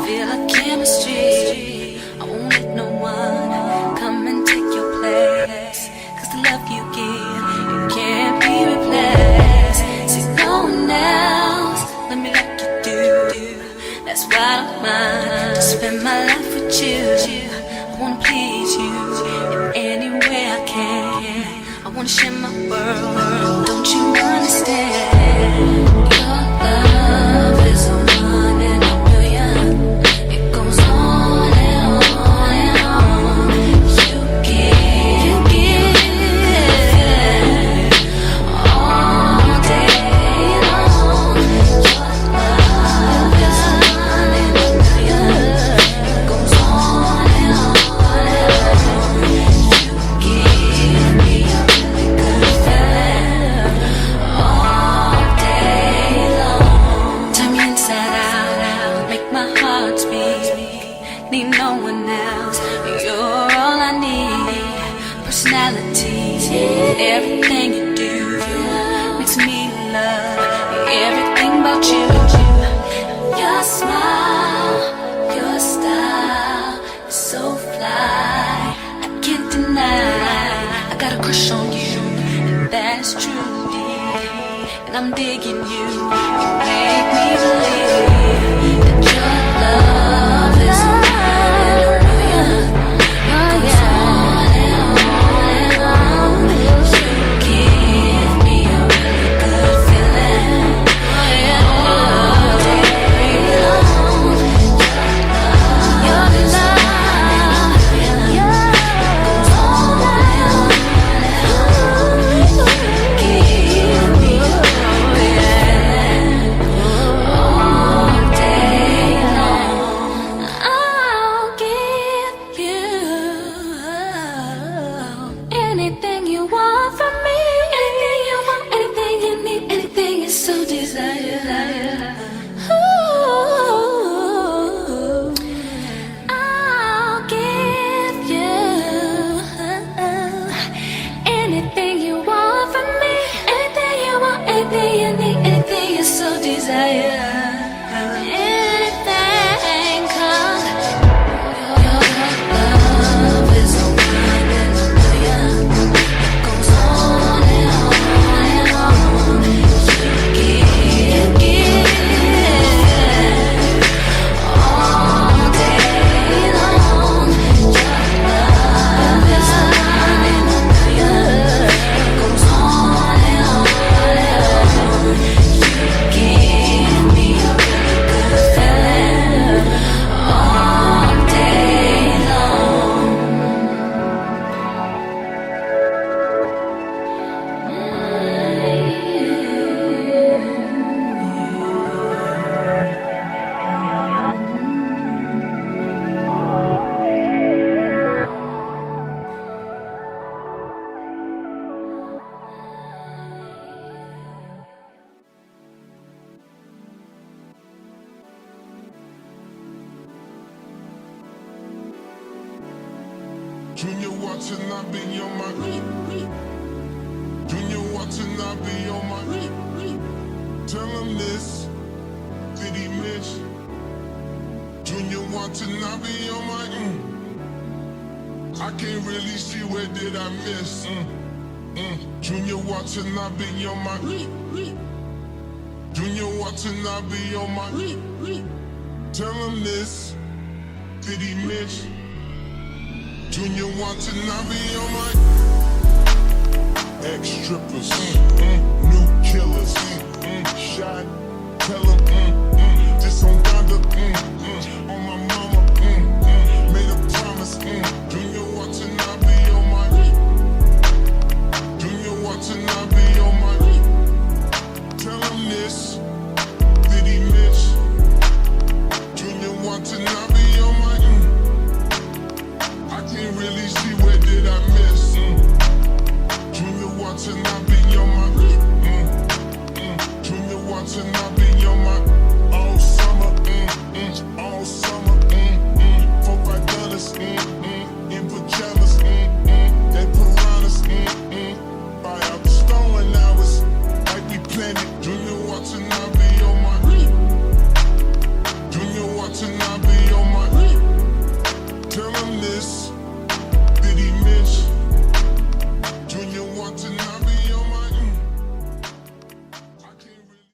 feel like chemistry. I won't let no one come and take your place. Cause the love you give, it can't be replaced. See no one else, let me like you do. That's why I don't mind to spend my life with you. I wanna please you in any way I can. I wanna share my world, don't you understand? Your love is a one in a million. It goes on and on and on. You give all day long. Your love is a one in a million. It goes on and on and on. You give me a really good feeling all day long. Turn me inside out, make my heart speak. Need no one else, you're all I need. Personality, everything you do makes me love everything about you. Your smile, your style is so fly, I can't deny. I got a crush on you, and that's true, and I'm digging you. You make me believe that your love is a one in a million. It goes on and on and on. You give me a really good feeling all day long. Your love, it goes on and on and on. You give me a feeling all day long. I'll give you anything you want from me. Anything you want, anything you need, anything you so desire. Ooh, I'll give you anything you want from me. Anything you want, anything you need, anything you so desire. Anything, 'cause your love is a one in a million. It goes on and on and on. You give all day long. Your love is a one in a million. It goes on and on and on. You give me a really good feeling all day long. Junior watching, I be on my Junior watching, I be on my Tell him this, did he miss? Junior watching, I be on my I can't really see where did I miss. Junior watching, I be on my Junior watching, I be on my Tell him this, did he miss? Junior watching, I be on my ex-strippers, new killers, shot, tell 'em, this on Donda,